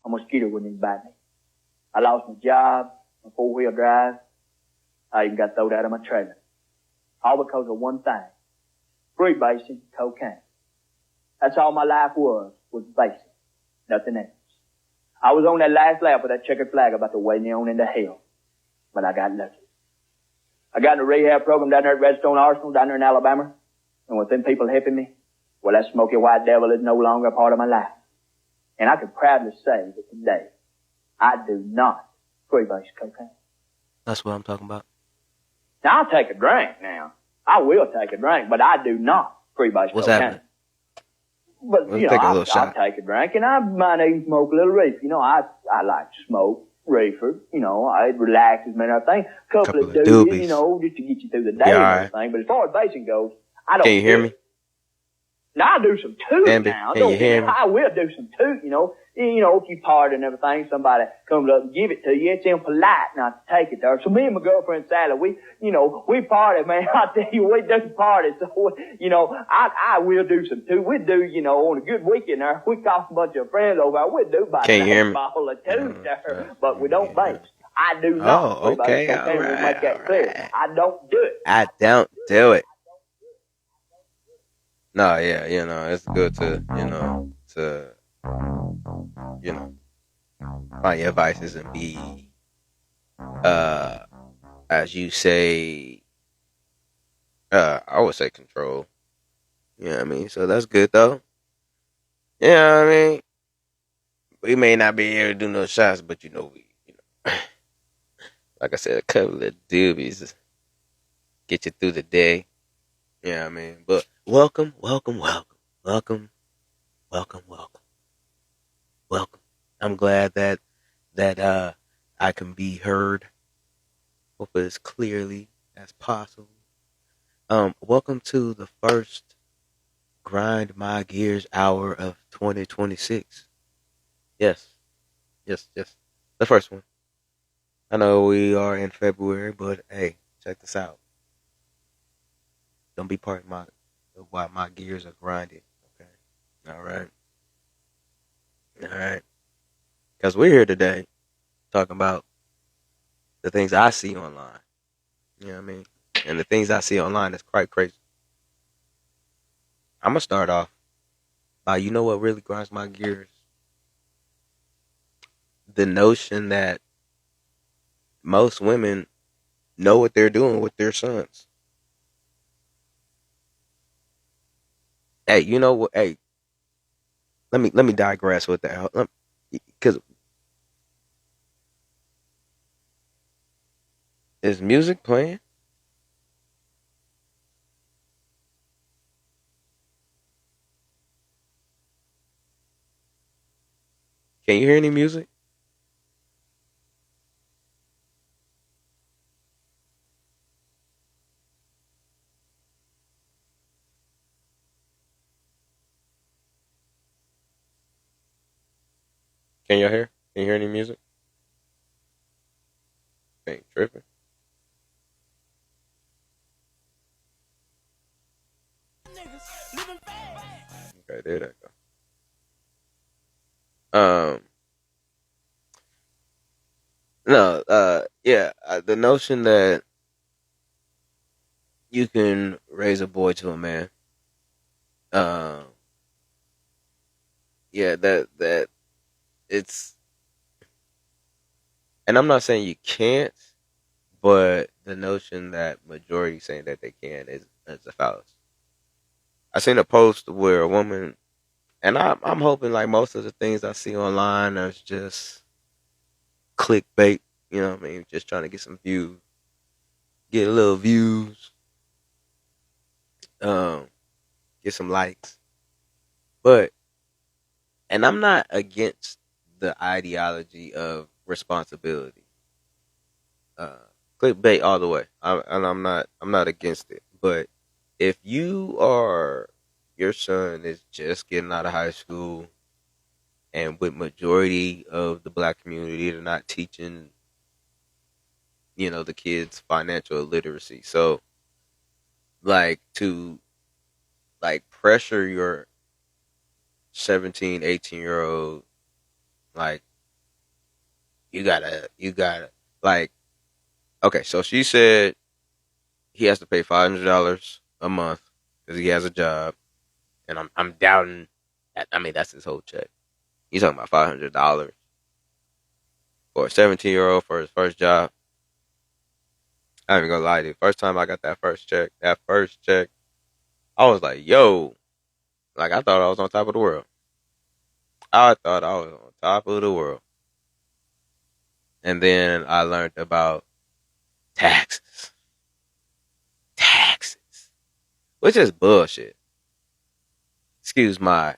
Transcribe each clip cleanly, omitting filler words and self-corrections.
a mosquito wouldn't even bite me. I lost my job, my 4-wheel drive. I even got thrown out of my trailer. All because of one thing. Freebasing cocaine. That's all my life was basing. Nothing else. I was on that last lap with that checkered flag about to weigh me on into hell. But I got lucky. I got in a rehab program down there at Redstone Arsenal down there in Alabama. And with them people helping me, well, that smoky white devil is no longer a part of my life. And I can proudly say that today, I do not freebase cocaine. That's what I'm talking about. Now, I'll take a drink now. I will take a drink, but I do not freebase What's cocaine. happening? But, Let's take a little shot. I'll take a drink, and I might even smoke a little reefer. You know, I like to smoke reefer. You know, it relaxes me and everything. Couple of doobies, you know, just to get you through the day and everything. But as far as basing goes, I don't. Can you hear me? Now I do some toot Ambi, now. can you hear me? I will do some toot, you know. You know, if you party and everything, somebody comes up and give it to you, it's impolite not to take it there. So me and my girlfriend Sally, we party, man. I tell you, we do party. So, you know, I will do some toot. We do, you know, on a good weekend there, we call a bunch of friends over there. We do about a bottle of toot there, but we don't base. I do not. Oh, okay. All right, we'll make that clear. I don't do it. I don't do it. No, yeah, you know, it's good to find your vices and be, as you say, I would say control. You know what I mean? So that's good, though. You know what I mean? We may not be able to do no shots, but like I said, a couple of doobies get you through the day. You know what I mean? But welcome. I'm glad that I can be heard, hopefully as clearly as possible. Welcome to the first Grind My Gears hour of 2026. Yes, the first one. I know we are in February, but hey, check this out. Don't be part of why my gears are grinding. Okay, all right. Because we're here today talking about the things I see online. You know what I mean? And the things I see online is quite crazy. I'm going to start off by, you know what really grinds my gears? The notion that most women know what they're doing with their sons. Hey, you know what? Hey, let me digress with that. Because is music playing? Can you hear any music? Can you hear? Can you hear any music? Ain't tripping. Okay, there that go. No, yeah, the notion that you can raise a boy to a man, yeah, that it's, and I'm not saying you can't, but the notion that majority saying that they can is a fallacy. I seen a post where a woman, and I'm hoping like most of the things I see online are just clickbait. You know what I mean? Just trying to get some views, get a little views, get some likes. But, and I'm not against the ideology of responsibility. Clickbait all the way. I'm not against it. But if your son is just getting out of high school, and with majority of the black community, they're not teaching, the kids financial literacy. So, like, to pressure your 17, 18-year-old, like, you gotta like. Okay, so she said he has to pay $500 a month because he has a job, and I'm doubting. I mean, that's his whole check. He's talking about $500 for a 17-year-old for his first job. I ain't even gonna lie to you. First time I got that first check, I was like, "Yo!" Like I thought I was on top of the world. I thought I was on top of the world, and then I learned about taxes, taxes, which is bullshit. Excuse my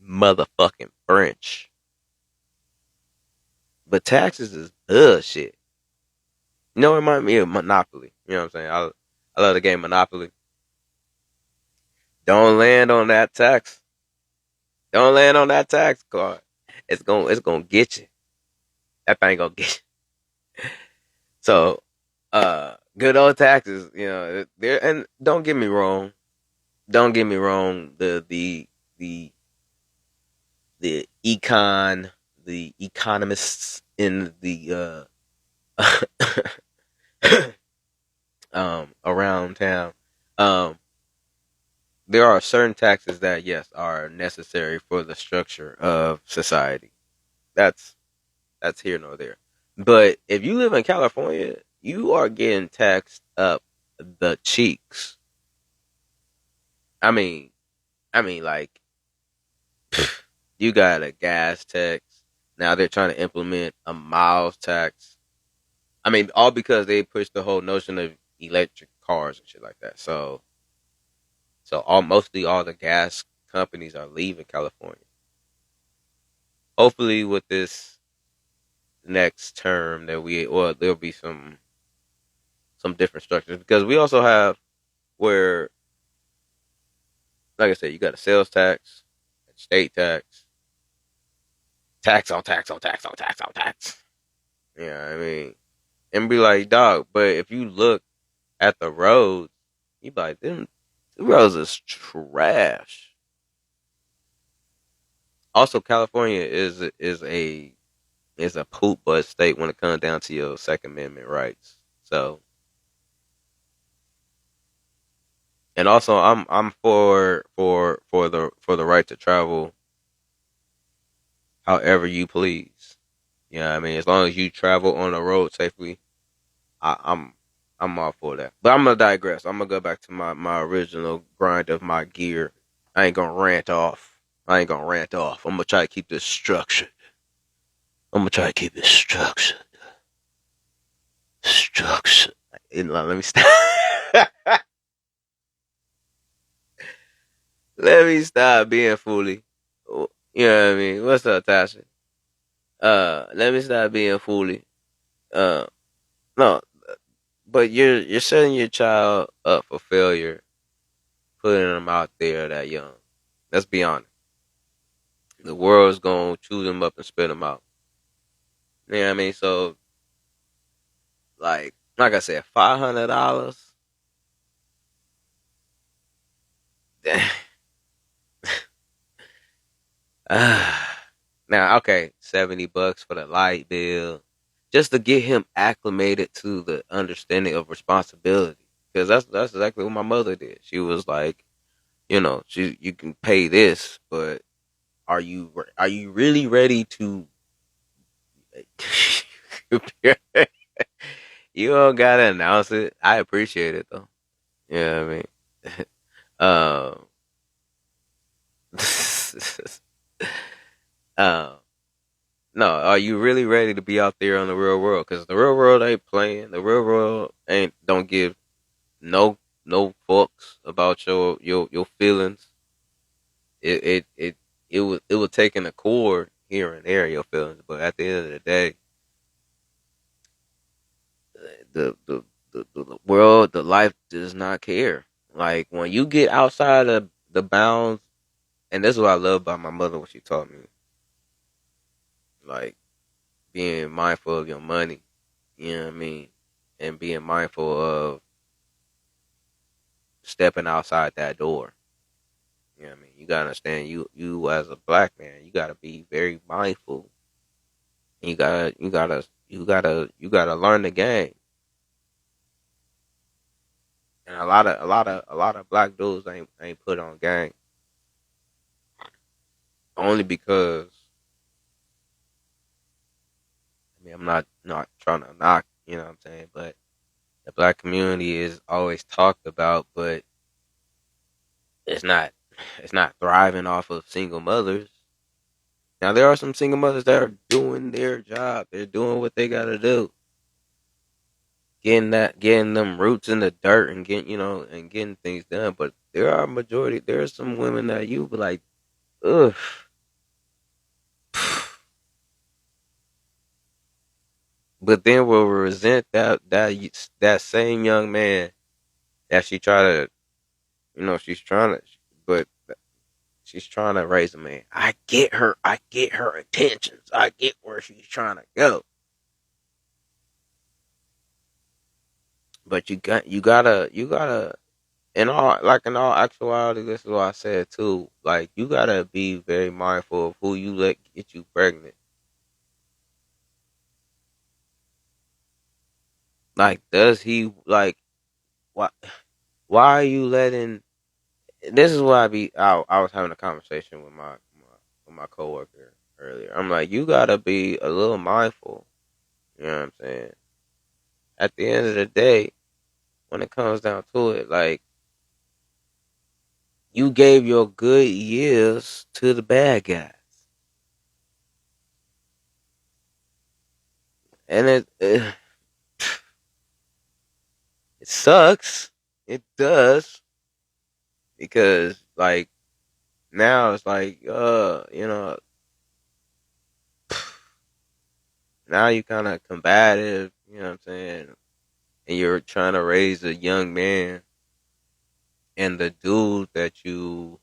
motherfucking French, but taxes is bullshit. You know, it remind me of Monopoly. You know what I'm saying? I love the game Monopoly. Don't land on that tax. Don't land on that tax card. It's gonna get you. That thing gonna get you. So, good old taxes. You know, there. And don't get me wrong. Don't get me wrong. The economists in the around town. Um, there are certain taxes that yes are necessary for the structure of society. That's that's here nor there. But if you live in California, you are getting taxed up the cheeks. I mean, like you got a gas tax. Now they're trying to implement a miles tax. I mean, all because they pushed the whole notion of electric cars and shit like that. So mostly all the gas companies are leaving California. Hopefully, with this next term that there'll be some different structures because we also have where, like I said, you got a sales tax, state tax, tax on tax on tax on tax on tax. Yeah, I mean, and be like, dog. But if you look at the roads, you be like, them the roads is trash. Also, California is a poop butt state when it comes down to your Second Amendment rights. So, and also, I'm for the right to travel however you please. Yeah, I mean, as long as you travel on the road safely, I'm all for that. But I'm gonna digress. I'm gonna go back to my original grind of my gear. I ain't gonna rant off. I'm gonna try to keep this structured. I'm gonna try to keep it structured. Structured. Let me stop. Let me stop being fooly. You know what I mean? What's up, Tasha? Let me stop being fooly. Uh, no, but you're setting your child up for failure, putting them out there that young. Let's be honest. The world's gonna chew them up and spit them out. You know what I mean? So, like I said, $500. Now, okay, $70 for the light bill, just to get him acclimated to the understanding of responsibility. Because that's exactly what my mother did. She was like, you can pay this, but are you really ready to? You don't gotta announce it. I appreciate it though. Yeah, I mean, um, um, no, are you really ready to be out there on the real world? Because the real world ain't playing. The real world ain't don't give no fucks about your feelings. It it it it will take in a core here and there your feelings, but at the end of the day, the the the world, the life does not care. Like when you get outside of the bounds, and this is what I love about my mother, what she taught me, like being mindful of your money. You know what I mean, and being mindful of stepping outside that door. You know what I mean? You gotta understand you as a black man, you gotta be very mindful You gotta learn the game. And a lot of black dudes ain't put on game only because I mean I'm not trying to knock, you know what I'm saying, but the black community is always talked about, but it's not it's not thriving off of single mothers. Now there are some single mothers that are doing their job. They're doing what they gotta do. Getting them roots in the dirt and getting things done. But there are some women that you be like, ugh. But then will resent that same young man that she try to, but she's trying to raise a man. I get her intentions. I get where she's trying to go. But you gotta, in all actuality, this is what I said too. Like you gotta be very mindful of who you let get you pregnant. Like, does he like why? Why are you letting? This is why I was having a conversation with my coworker earlier. I'm like, you gotta be a little mindful. You know what I'm saying? At the end of the day, when it comes down to it, like you gave your good years to the bad guys, and it sucks. It does because like now it's like now you kind of combative. You know what I'm saying? And you're trying to raise a young man, and the dude that you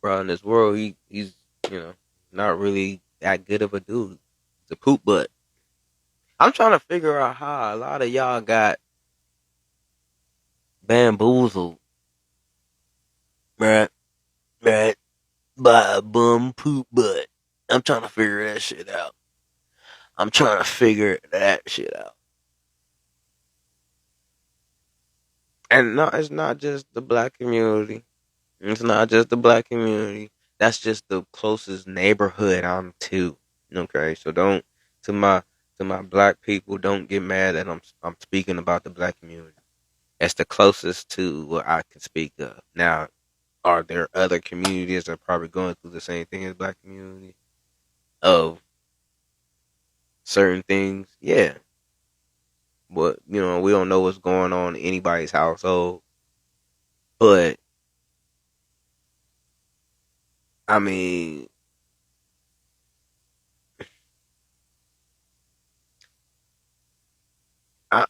brought in this world, he's you know not really that good of a dude. It's a poop butt. I'm trying to figure out how a lot of y'all got bamboozled, right? Right? By a bum poop butt. I'm trying to figure that shit out. I'm trying to figure that shit out. And no, it's not just the black community. It's not just the black community. That's just the closest neighborhood I'm to. Okay, so don't to my black people, don't get mad that I'm speaking about the black community. That's the closest to what I can speak of. Now, are there other communities that are probably going through the same thing as black community of certain things? Yeah, but we don't know what's going on in anybody's household. But I mean, I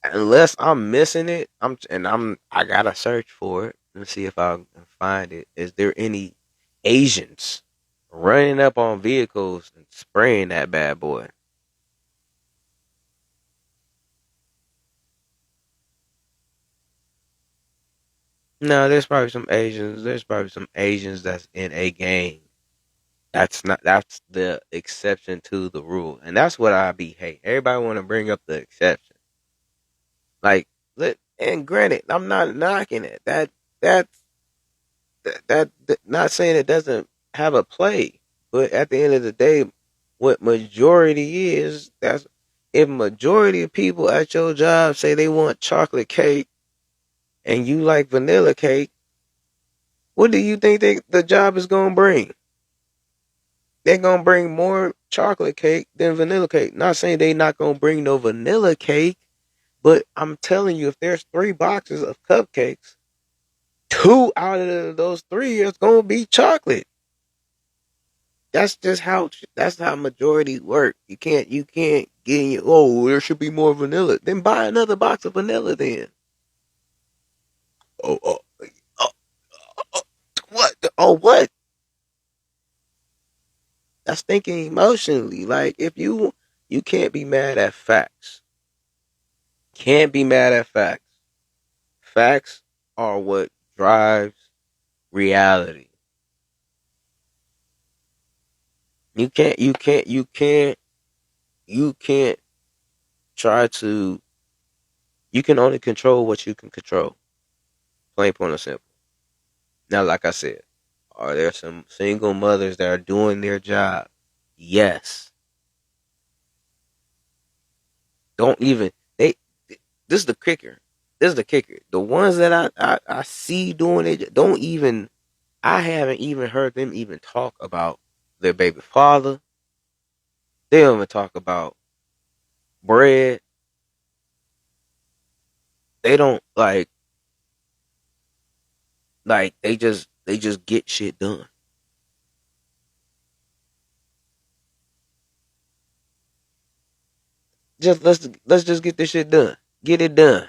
unless I'm missing it, I gotta search for it and see if I can find it. Is there any Asians running up on vehicles and spraying that bad boy? No, there's probably some Asians. There's probably some Asians that's in a gang. That's the exception to the rule, and that's what I be hate. Everybody want to bring up the exception, like and granted, I'm not knocking it. That's not saying it doesn't have a play, but at the end of the day, what majority is that's if majority of people at your job say they want chocolate cake and you like vanilla cake, what do you think the job is gonna bring? They're gonna bring more chocolate cake than vanilla cake. Not saying they not gonna bring no vanilla cake, but I'm telling you, if there's 3 boxes of cupcakes, 2 out of those three is gonna be chocolate. That's how majority work. You can't get in there should be more vanilla. Then buy another box of vanilla then. Oh, oh, oh, oh what? Oh what? That's thinking emotionally. Like if you can't be mad at facts. Can't be mad at facts. Facts are what drives reality. You can't try to. You can only control what you can control. Plain, point, and simple. Now, like I said, are there some single mothers that are doing their job? Yes. Don't even they. This is the kicker. This is the kicker. The ones that I see doing it don't even. I haven't even heard them even talk about their baby father. They don't even talk about bread. They don't like they just get shit done. Just let's just get this shit done. Get it done.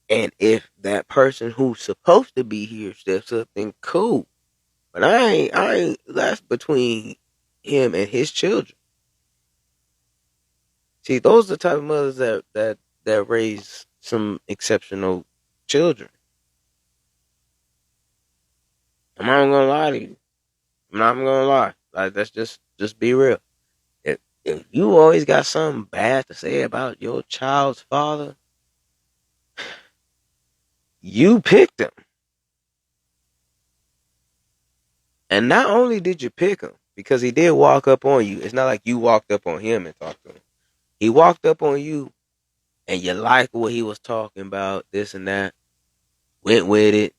And if that person who's supposed to be here steps up, then cool. But I ain't. That's between him and his children. See, those are the type of mothers that raise some exceptional children. I'm not gonna lie to you. I'm not gonna lie. Like, let's just be real. If you always got something bad to say about your child's father, you picked him. And not only did you pick him, because he did walk up on you. It's not like you walked up on him and talked to him. He walked up on you and you liked what he was talking about, this and that, went with it,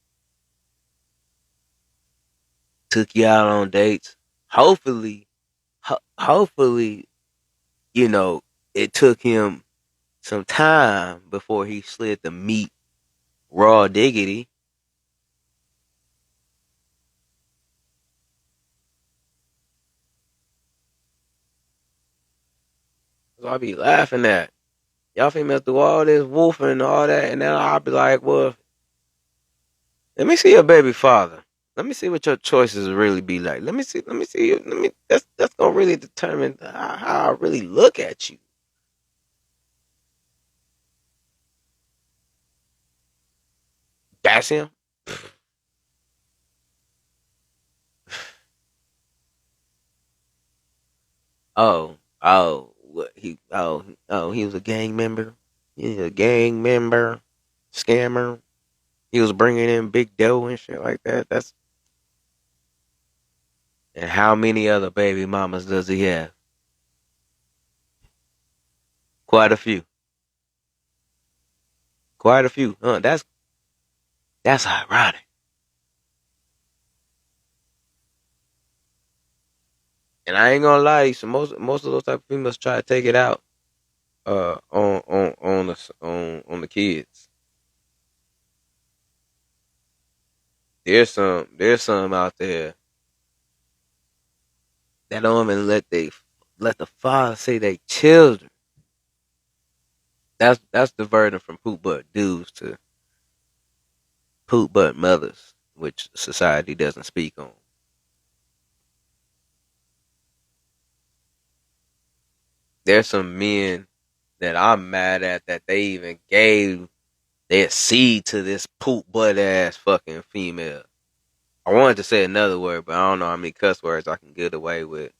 took you out on dates. Hopefully, hopefully, you know, it took him some time before he slid the meat raw diggity. So I'll be laughing at. Y'all females do all this wolfing and all that, and then I'll be like, well, let me see your baby father. Let me see what your choices really be like. Let me see you. That's gonna really determine how I really look at you. That's him. He was a gang member. He's a gang member, scammer. He was bringing in big dough and shit like that. That's And how many other baby mamas does he have? Quite a few. Quite a few. That's ironic. And I ain't gonna lie, so most of those type of females try to take it out on the kids. There's some out there that don't even let the father say they children. That's diverting from poop butt dudes to poop butt mothers, which society doesn't speak on. There's some men that I'm mad at that they even gave their seed to this poop butt ass fucking female. I wanted to say another word, but I don't know how many cuss words I can get away with.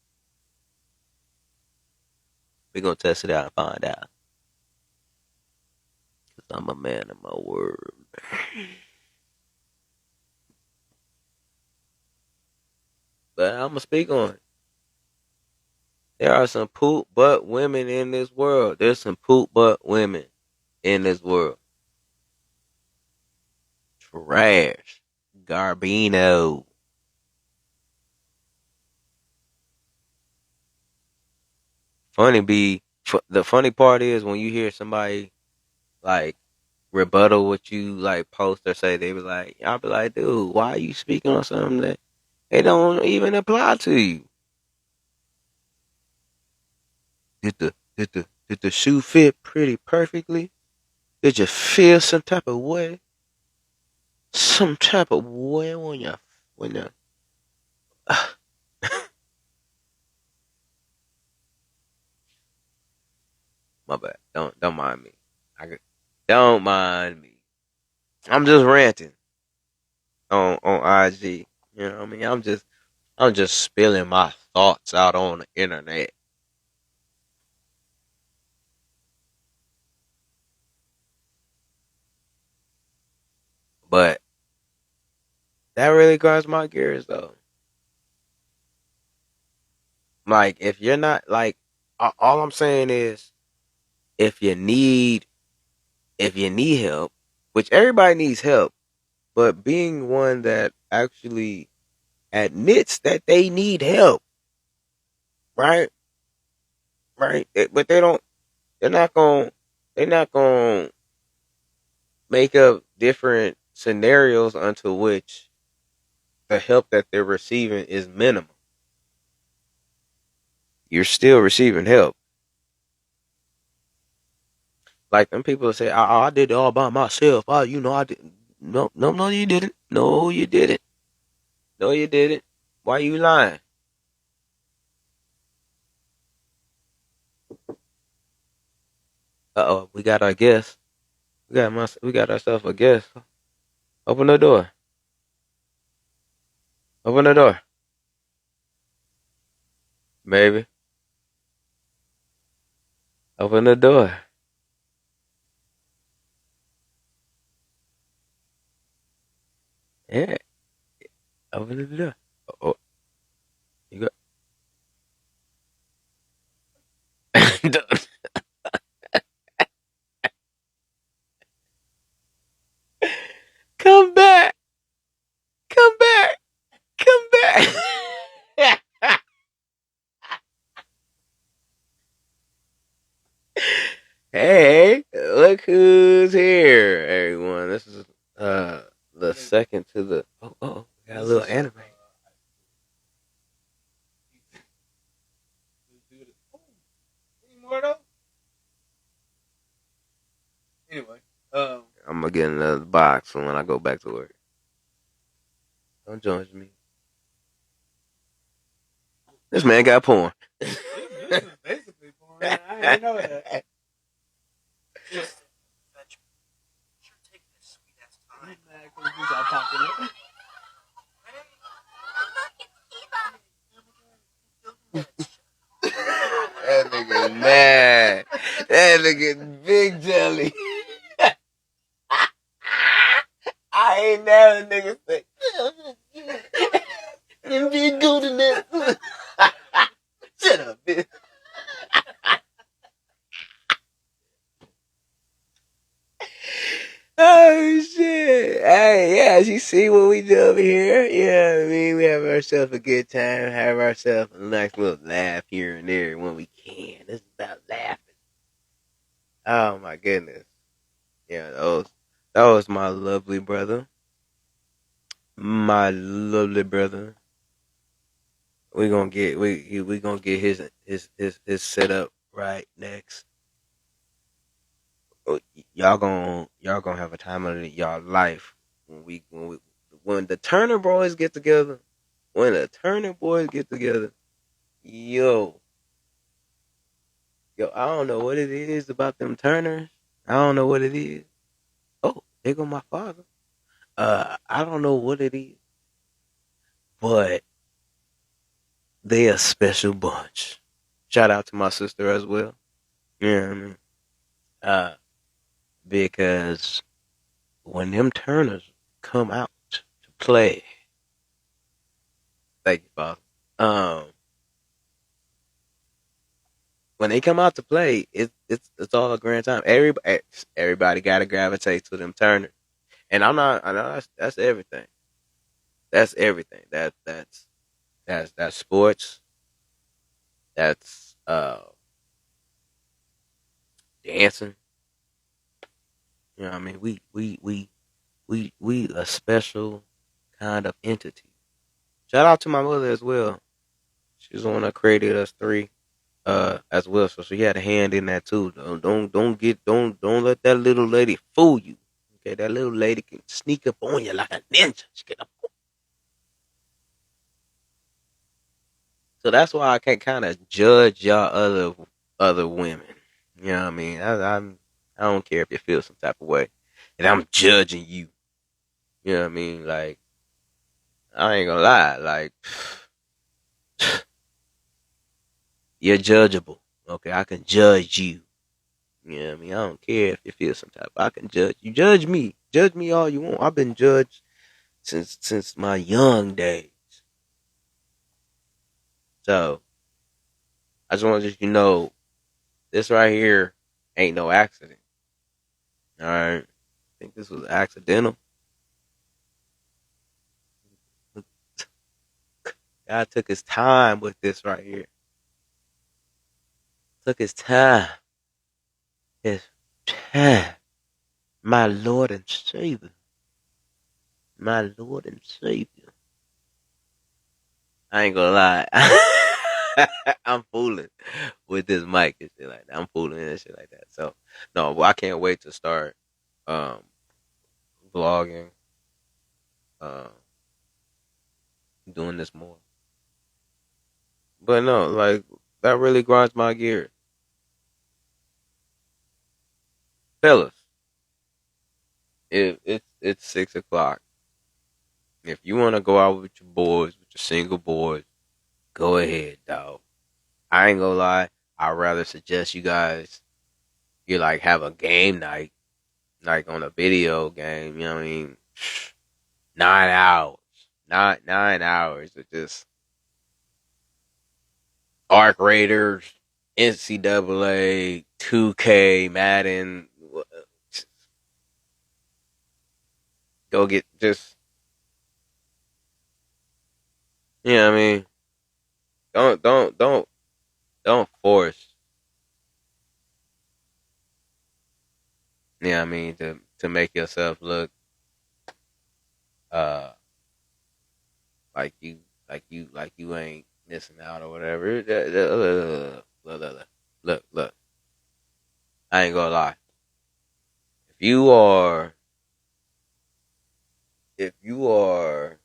We're gonna test it out and find out. Cause I'm a man of my word. But I'm gonna speak on it. There are some poop butt women in this world. There's some poop butt women in this world. Trash. Garbino. The funny part is when you hear somebody like rebuttal what you like post or say, they be like, I'll be like, dude, why are you speaking on something that it don't even apply to you? Did the shoe fit pretty perfectly? Did you feel some type of way? Some type of way when you my bad. Don't mind me. Don't mind me. I'm just ranting on IG. You know what I mean? I'm just spilling my thoughts out on the internet. But that really grinds my gears though. Like if you're not like all I'm saying is if you need if you need help, which everybody needs help, but being one that actually admits that they need help, right? Right? But they're not going to make up different scenarios unto which the help that they're receiving is minimal. You're still receiving help. Like them people say, I did it all by myself. I didn't. No, no, no, you didn't. No, you didn't. No, you didn't. Why you lying? We got our guest. We got ourselves a guest. Open the door. Open the door. Baby. Open the door. Yeah. Open the door. Oh, you got. Come back. Come back. Come back. Hey, look who's here, everyone. This is the second to the got a little anime. Anyway, I'm gonna get another box when I go back to work. Don't judge me. This man got porn. This is basically porn. I didn't know that. That nigga mad. That nigga big jelly. I ain't never nigga say. You be good in this. Shut up, bitch. Oh shit! Hey, yeah, you see what we do over here? Yeah, I mean, we have ourselves a good time, have ourselves a nice little laugh here and there when we can. It's about laughing. Oh my goodness! Yeah, that was my lovely brother. My lovely brother. We gonna get his setup right next. Oh, y'all gonna have a time of y'all life when the Turner boys get together. When the Turner boys get together, yo, I don't know what it is about them Turners. I don't know what it is. Oh, there go my father. I don't know what it is, but they a special bunch. Shout out to my sister as well. Yeah, I mean, uh, because when them Turners come out to play, thank you, Father. Um, when they come out to play, it's all a grand time. Everybody got to gravitate to them Turners, and I know that's everything. That's everything. That's sports. That's dancing. You know what I mean? We a special kind of entity. Shout out to my mother as well. She's the one that created us three as well. So she had a hand in that too. Don't let that little lady fool you. Okay, that little lady can sneak up on you like a ninja. She can, so that's why I can kind of judge y'all other women. You know what I mean? I don't care if you feel some type of way, and I'm judging you. You know what I mean? Like I ain't gonna lie. Like You're judgeable. Okay, I can judge you. You know what I mean? I don't care if you feel some type. I can judge you. Judge me. Judge me all you want. I've been judged since my young days. So I just want to let you know this right here ain't no accident. All right. I think this was accidental. God took his time with this right here. Took his time. His time. My Lord and Savior. My Lord and Savior. I ain't gonna lie. I'm fooling with this mic and shit like that. I'm fooling and shit like that. So no, well, I can't wait to start um vlogging, uh doing this more. But no, like that really grinds my gears. Fellas, if it's 6 o'clock. If you wanna go out with your boys, with your single boys, go ahead, dog. I ain't gonna lie. I'd rather suggest you guys you like have a game night, like on a video game, you know what I mean? 9 hours. Not 9 hours of just Arc Raiders, NCAA, 2K, Madden. Go get just you know what I mean? Don't force, you know what I mean, to make yourself look uh like you ain't missing out or whatever. Look. I ain't gonna lie. If you are if you are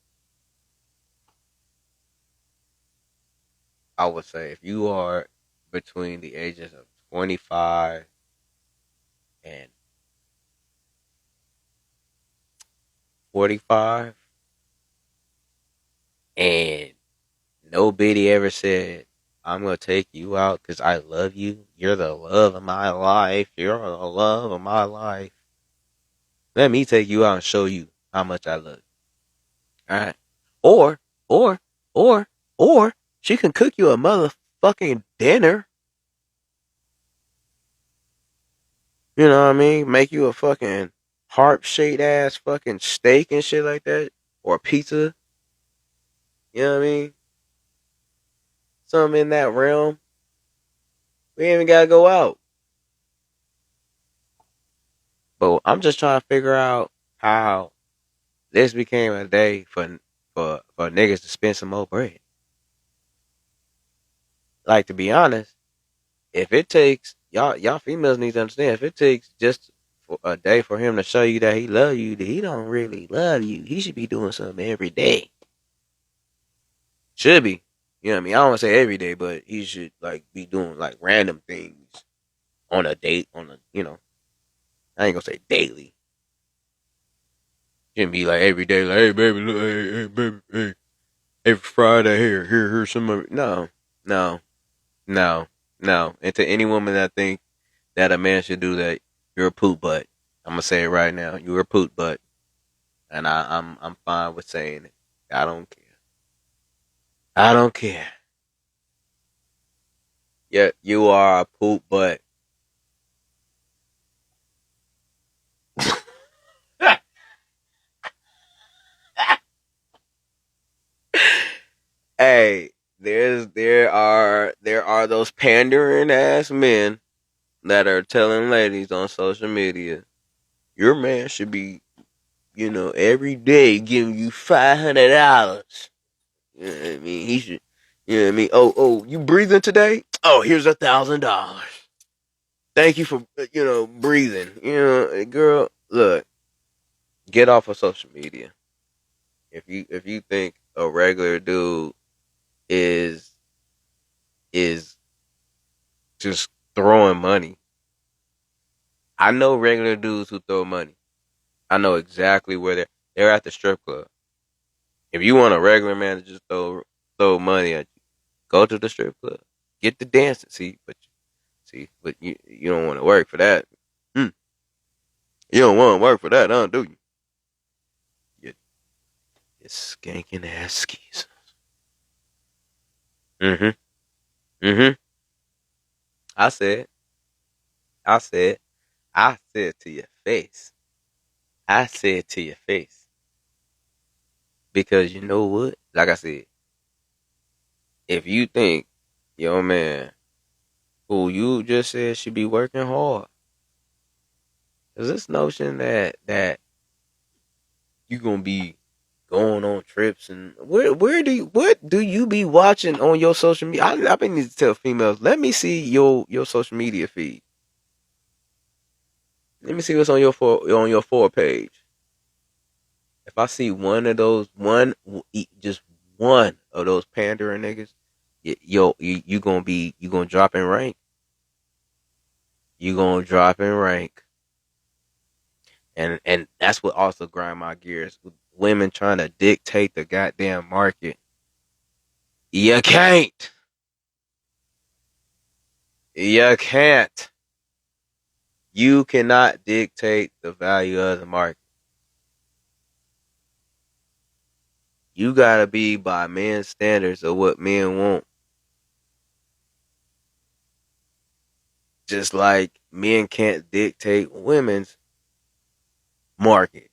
I would say if you are between the ages of 25 and 45 and nobody ever said I'm gonna take you out because I love you. You're the love of my life. You're the love of my life. Let me take you out and show you how much I love you. All right. Or, or, or, or she can cook you a motherfucking dinner. You know what I mean? Make you a fucking heart shaped ass fucking steak and shit like that. Or pizza. You know what I mean? Something in that realm. We ain't even gotta go out. But I'm just trying to figure out how this became a day for niggas to spend some more bread. Like to be honest, if it takes y'all females need to understand if it takes just for a day for him to show you that he love you, that he don't really love you. He should be doing something every day. Should be. You know what I mean? I don't want to say every day, but he should like be doing like random things on a date, on a I ain't gonna say daily. Shouldn't be like every day, like, hey baby, look, hey baby, hey, every Friday here's some of it. No, no, no, no. And to any woman that think that a man should do that, you're a poop butt. I'm gonna say it right now. You're a poop butt. And I'm fine with saying it. I don't care. I don't care. Yeah, you are a poop butt. Hey, there are those pandering ass men that are telling ladies on social media, your man should be, every day giving you $500. You know what I mean? He should. You know what I mean? Oh, you breathing today? Oh, here's $1,000. Thank you for breathing. Girl, look, get off of social media. If you think a regular dude is is just throwing money, I know regular dudes who throw money. I know exactly where they're at the strip club. If you want a regular man to just throw money at you, go to the strip club. Get the dancing. But you don't want to work for that. Hmm. You don't want to work for that, do you? You, you skanking ass skis. Mm-hmm. Mm-hmm. I said, I said, I said to your face. I said to your face. Because you know what? Like I said, if you think your man who you just said should be working hard, there's this notion that you gonna be going on trips and what do you be watching on your social media? I've been need to tell females, let me see your social media feed. Let me see what's on your for page. If I see one of those just one of those pandering niggas, you gonna drop in rank. You gonna drop in rank, and that's what also grind my gears. Women trying to dictate the goddamn market. You can't. You can't. You cannot dictate the value of the market. You gotta be by men's standards of what men want. Just like men can't dictate women's market,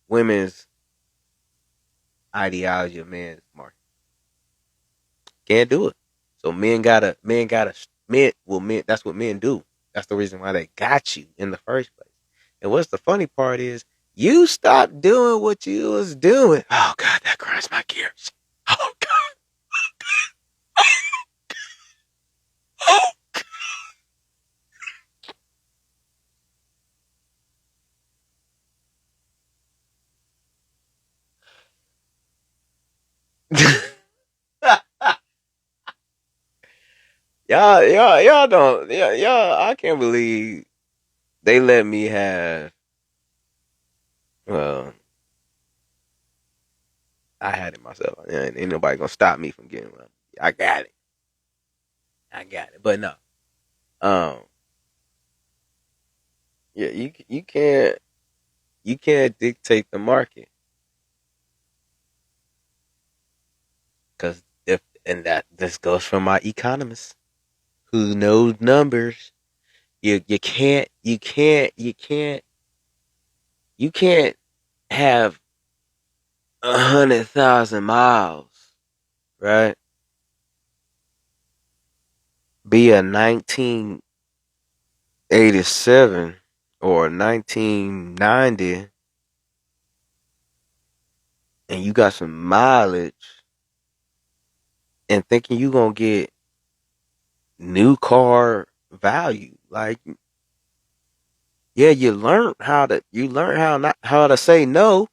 women's ideology of men's market. Can't do it. So men, that's what men do. That's the reason why they got you in the first place. And what's the funny part is you stopped doing what you was doing. Oh God, that grinds my gears. Oh God. y'all don't, y'all. I can't believe they let me have. Well, I had it myself. Ain't nobody gonna stop me from getting one. I got it. I got it. But no, um, yeah, you can't dictate the market because if and that this goes from my economist who knows numbers. You can't have 100,000 miles, right? Be a 1987 or 1990, and you got some mileage, and thinking you gonna get new car value. Like, yeah, you learn how to say no.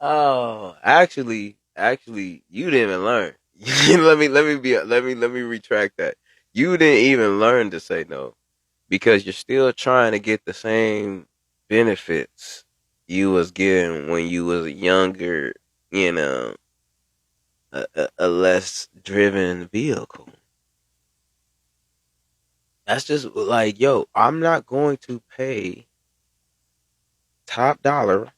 Oh, actually, you didn't even learn. Let me retract that. You didn't even learn to say no because you're still trying to get the same benefits you was getting when you was younger. You know, a less driven vehicle. That's just like, yo, I'm not going to pay top dollar.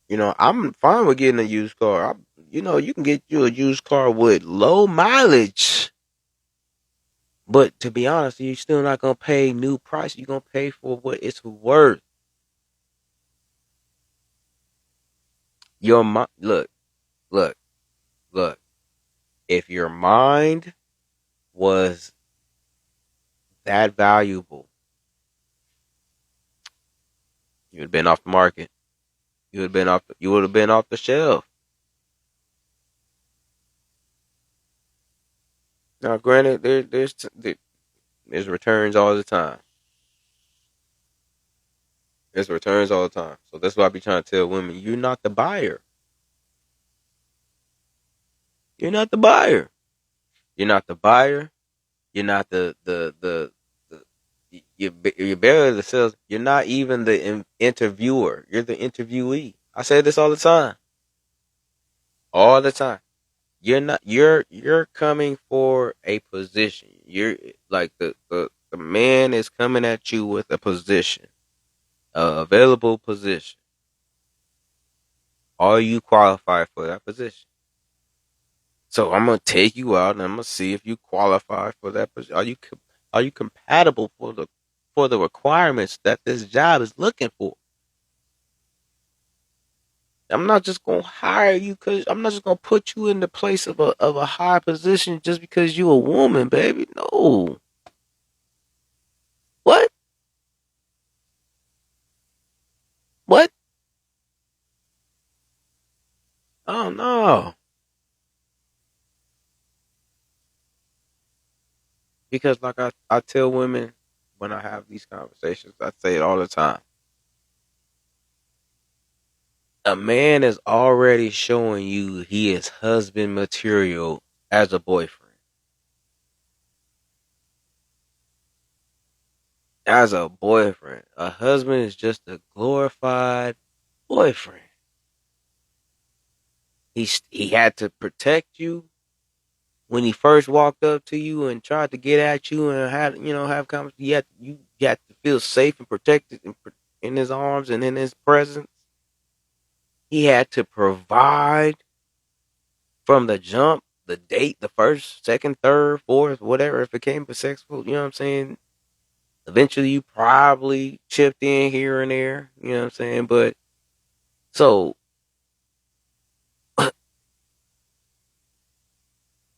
I'm fine with getting a used car. You can get you a used car with low mileage. But to be honest, you're still not gonna pay new price. You're gonna pay for what it's worth. Your mind, look, look. If your mind was that valuable, you would have been off the market. You would have been off the shelf. Now, granted, there's returns all the time. There's returns all the time. So that's why I be trying to tell women, you're not the buyer. You're not the buyer. You're not the buyer. You're not the You're barely the sales. You're not even the interviewer. You're the interviewee. I say this all the time. All the time. You're not. You're coming for a position. You're like the man is coming at you with a position, a available position. Are you qualified for that position? So I'm gonna take you out and I'm gonna see if you qualify for that position. Are you compatible for the requirements that this job is looking for? I'm not just gonna hire you because I'm not just gonna put you in the place of a high position just because you a woman, baby. No. What? What? Oh no. Because like I tell women when I have these conversations, I say it all the time. A man is already showing you he is husband material as a boyfriend. As a boyfriend. A husband is just a glorified boyfriend. He had to protect you when he first walked up to you and tried to get at you and have conversation. You had to feel safe and protected in his arms and in his presence. He had to provide from the jump, the date, the first, second, third, fourth, whatever. If it came successful, you know what I'm saying? Eventually, you probably chipped in here and there, you know what I'm saying? But so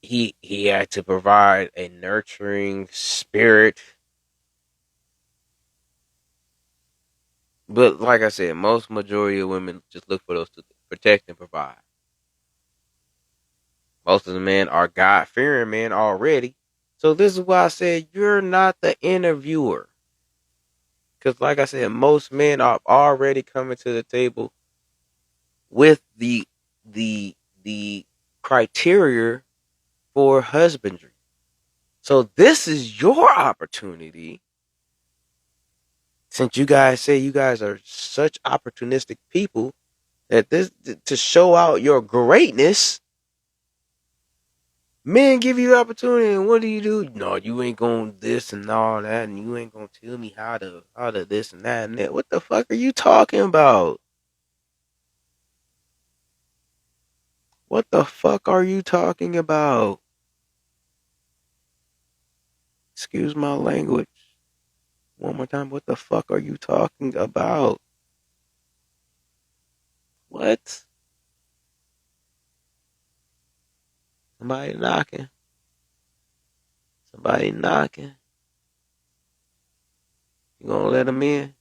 he had to provide a nurturing spirit. But like I said, most majority of women just look for those to protect and provide. Most of the men are God fearing men already. So this is why I said you're not the interviewer. Because like I said, most men are already coming to the table with the the criteria for husbandry. So this is your opportunity. Since you guys say you guys are such opportunistic people that this to show out your greatness, men give you the opportunity, and what do? No, you ain't gonna this and all that, and you ain't gonna tell me how to this and that and that. What the fuck are you talking about? What the fuck are you talking about? Excuse my language. One more time. What the fuck are you talking about? What? Somebody knocking. Somebody knocking. You gonna let them in?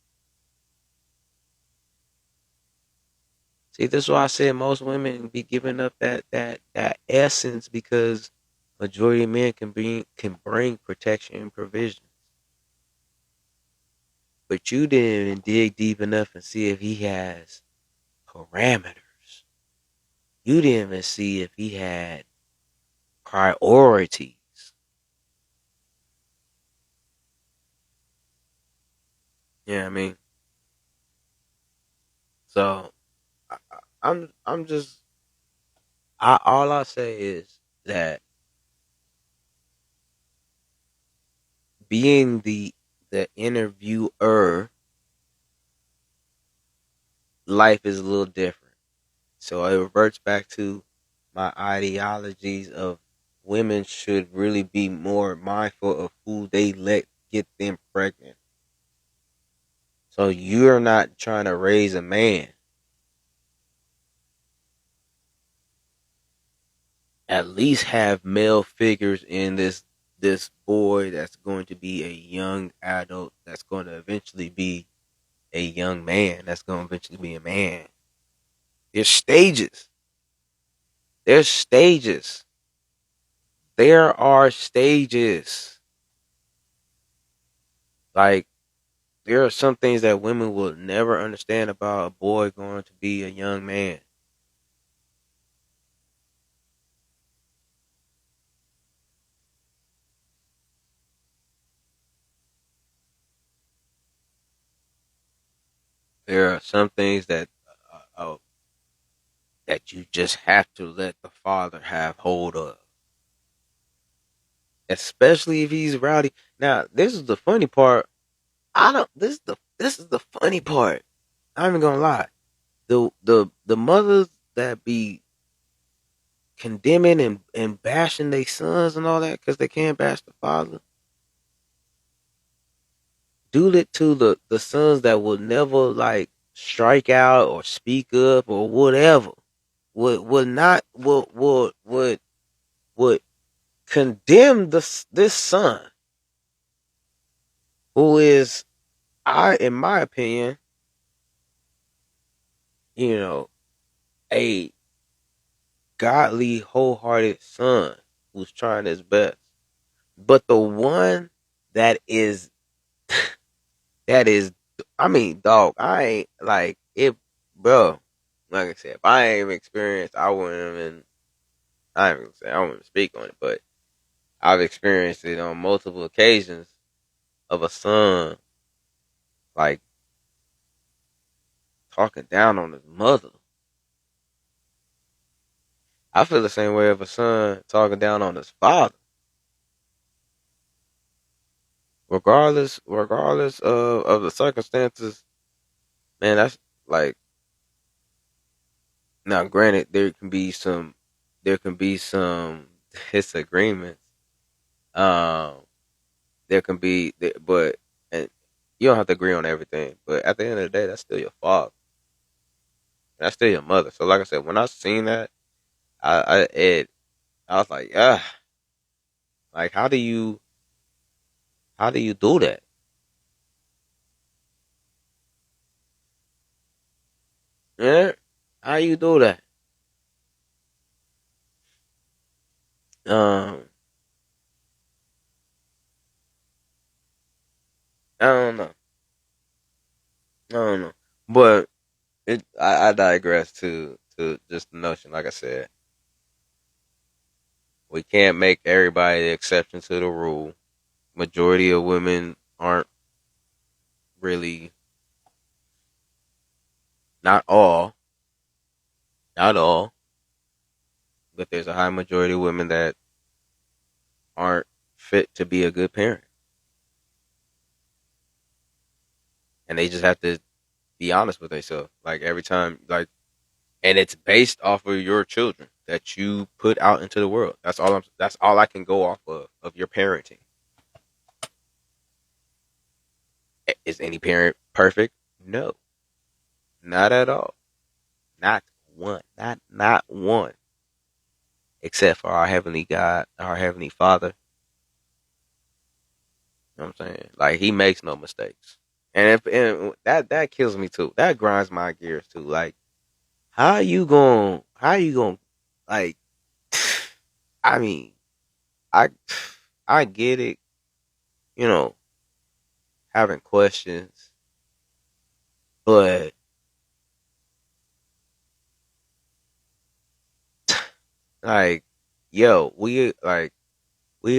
See, this is why I said most women be giving up that essence because majority of men can bring protection and provision. But you didn't dig deep enough and see if he has parameters. You didn't even see if he had priorities. You know what I mean? So I'm just all I say is that being the interviewer, life is a little different. So it reverts back to my ideologies of women should really be more mindful of who they let get them pregnant. So you're not trying to raise a man. At least have male figures in this boy that's going to be a young adult that's going to eventually be a young man that's going to eventually be a man. There's stages. There's stages. There are stages. Like there are some things that women will never understand about a boy going to be a young man. There are some things that you just have to let the father have hold of, especially if he's rowdy. Now, this is the funny part. I don't. This is the funny part. I'm even gonna lie. The mothers that be condemning and bashing their sons and all that because they can't bash the father. Do it to the sons that will never like strike out or speak up or whatever. Would not would condemn this son who is, I in my opinion, you know, a godly wholehearted son who's trying his best. But the one that is that is, I mean, dog, I ain't like if, bro, like I said, if I ain't experienced, I wouldn't even, I ain't gonna say I wouldn't speak on it, but I've experienced it on multiple occasions of a son like talking down on his mother. I feel the same way of a son talking down on his father, regardless of the circumstances. Man, that's like, now. Granted, there can be some disagreements. Um, there can be, but and you don't have to agree on everything. But at the end of the day, that's still your father. That's still your mother. So, like I said, when I seen that, I was like, ah, like how do you do that? Yeah, how you do that? Um, I don't know. I don't know. But I digress to just the notion. Like I said, we can't make everybody the exception to the rule. Majority of women aren't really, not all, not all, but there's a high majority of women that aren't fit to be a good parent, and they just have to be honest with themselves. Like every time, like, and it's based off of your children that you put out into the world. That's all I can go off of your parenting. Is any parent perfect? No, not at all. Not one. Not one. Except for our heavenly God, our heavenly Father. You know what I'm saying? Like he makes no mistakes. And that kills me too. That grinds my gears too. Like how you going like I mean, I I get it, you know, having questions, but like yo, we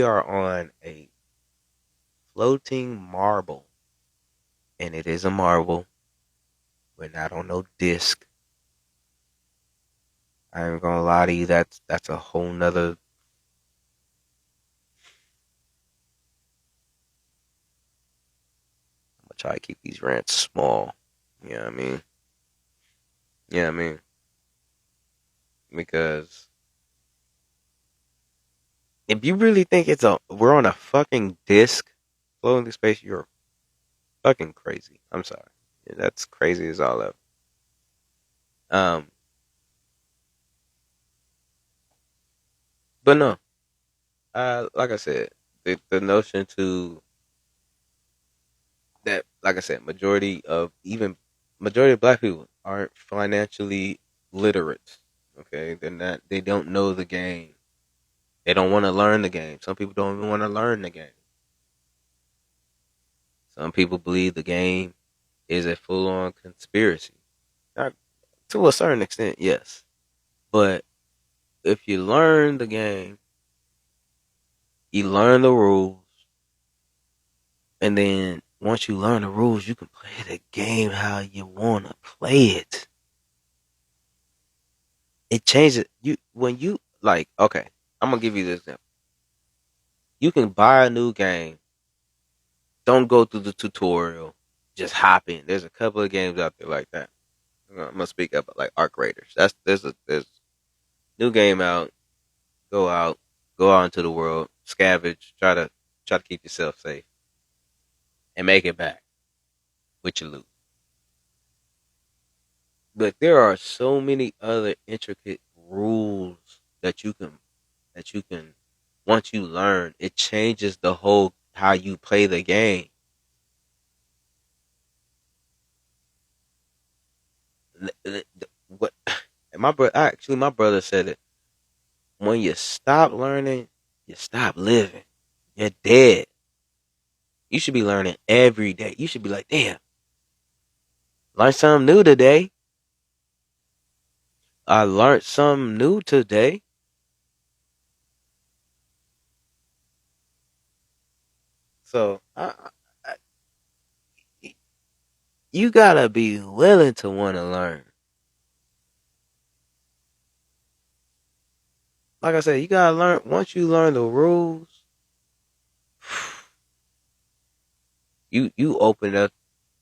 are on a floating marble, and it is a marble. We're not on no disc. I ain't gonna lie to you, that's a whole nother. I'm gonna try to keep these rants small. You know what I mean? Yeah, I mean, because if you really think we're on a fucking disc floating through space, you're fucking crazy. I'm sorry. Yeah, that's crazy as all ever. Um, but no, like I said, the notion to that, like I said, majority of black people aren't financially literate. Okay, they're not. They don't know the game. They don't want to learn the game. Some people don't even want to learn the game. Some people believe the game is a full-on conspiracy. Now, to a certain extent, yes. But if you learn the game, you learn the rules, and then once you learn the rules, you can play the game how you want to play it. It changes you when you like. Okay, I'm gonna give you this example. You can buy a new game. Don't go through the tutorial. Just hop in. There's a couple of games out there like that. I'm gonna speak up like Arc Raiders. There's new game out. Go out. Go out into the world. Scavenge. Try to keep yourself safe and make it back with your loot. But there are so many other intricate rules that you can once you learn, it changes the whole how you play the game. What and my brother said it. When you stop learning, you stop living. You're dead. You should be learning every day. You should be like, damn, learn something new today. I learned something new today. So you gotta be willing to want to learn. Like I said, you gotta learn. Once you learn the rules, you open up.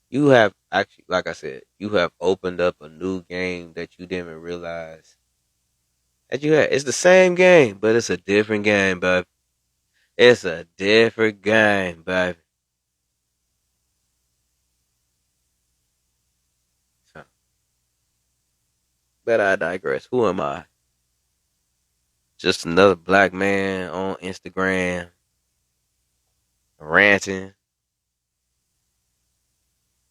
You have actually, like I said, you have opened up a new game that you didn't even realize that you had. It's the same game, but it's a different game, baby. It's a different game, baby. So, but I digress. Who am I? Just another black man on Instagram ranting.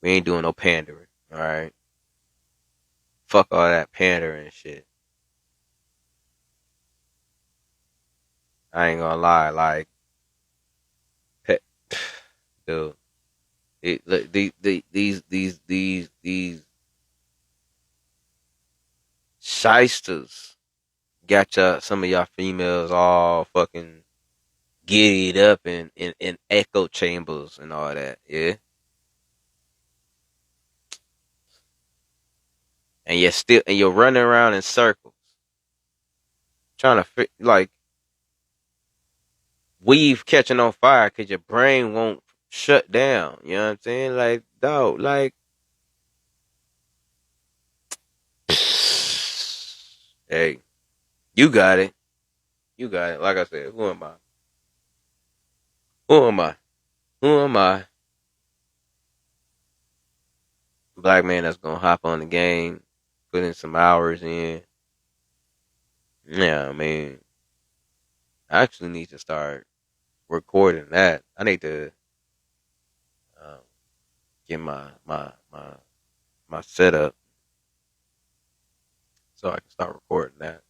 We ain't doing no pandering, all right? Fuck all that pandering shit. I ain't gonna lie, like, pe- dude, look, these shysters got some of y'all females all fucking giddied up in echo chambers and all that, yeah. And you're running around in circles trying to like weave catching on fire because your brain won't shut down. You know what I'm saying? Like, dog, like, hey, you got it. You got it. Like I said, who am I? Who am I? Who am I? Black man that's gonna hop on the game, put in some hours in. Yeah, I mean, I actually need to start recording that. I need to um, get my setup so I can start recording that.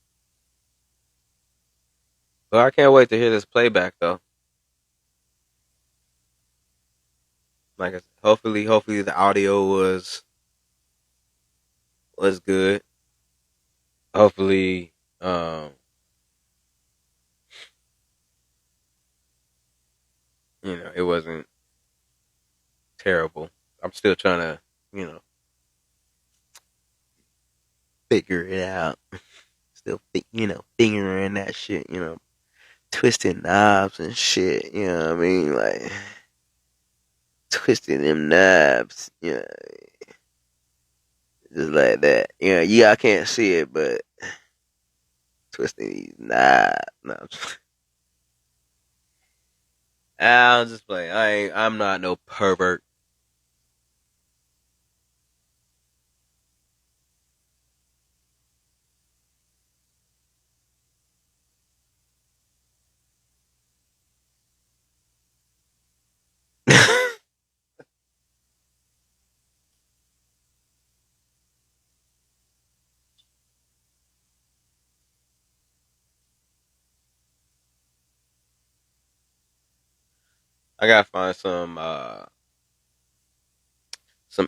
But I can't wait to hear this playback though. Like I said, hopefully the audio was good. Hopefully, um, it wasn't terrible. I'm still trying to, you know, figure it out. Still, figuring that shit. Twisting knobs and shit. You know what I mean? Like twisting them knobs. Just like that. Yeah, I can't see it, but twisting these knobs. No, I'm just playing. I'm not no pervert. I gotta find some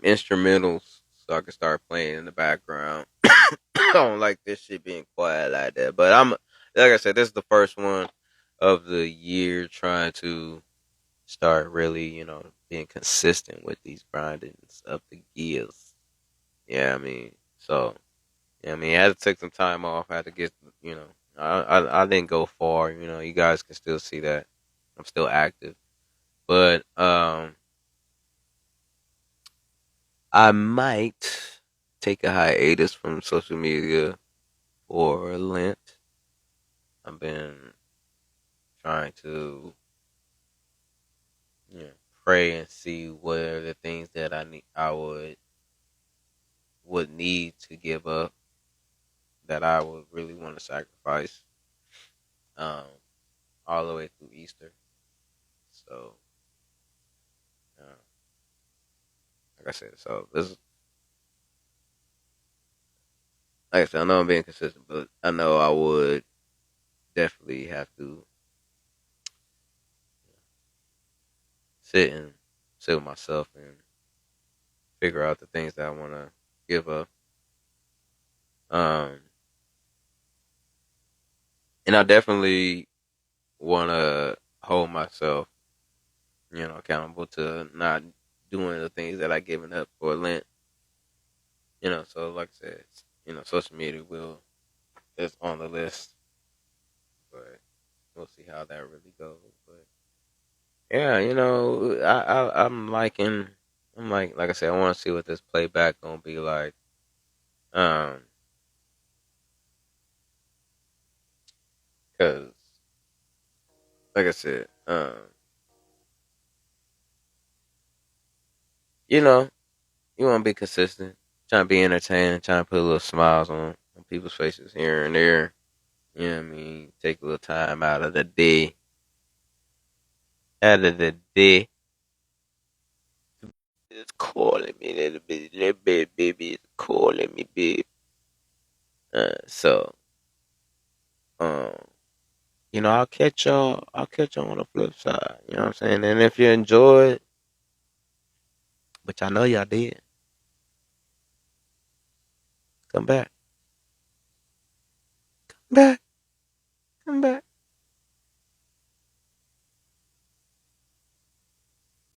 instrumentals so I can start playing in the background. I don't like this shit being quiet like that. But like I said, this is the first one of the year trying to start really, being consistent with these grindings of the gears. Yeah, I mean, so yeah, I mean, I had to take some time off. I had to get, you know, I didn't go far. You know, you guys can still see that I'm still active, but I might take a hiatus from social media for Lent. I've been trying to, you know, pray and see what are the things that I would need to give up, that I would really want to sacrifice, um, all the way through Easter. So, uh, like I said, so this is, like I said, I know I'm being consistent, but I know I would definitely have to sit and sit with myself and figure out the things that I want to give up. Um, and I definitely want to hold myself, you know, accountable to not doing the things that I given up for Lent. You know, so like I said, you know, social media will is on the list, but we'll see how that really goes. But yeah, you know, I'm like I said, I want to see what this playback gonna be like. Um, cause like I said, you know, you want to be consistent, trying to be entertaining, trying to put a little smiles on people's faces here and there. You know what I mean? Take a little time out of the day. It's calling me, little bit, baby. It's calling me, babe. So, um, you know, I'll catch y'all on the flip side. You know what I'm saying? And if you enjoyed, which I know y'all did, come back. Come back.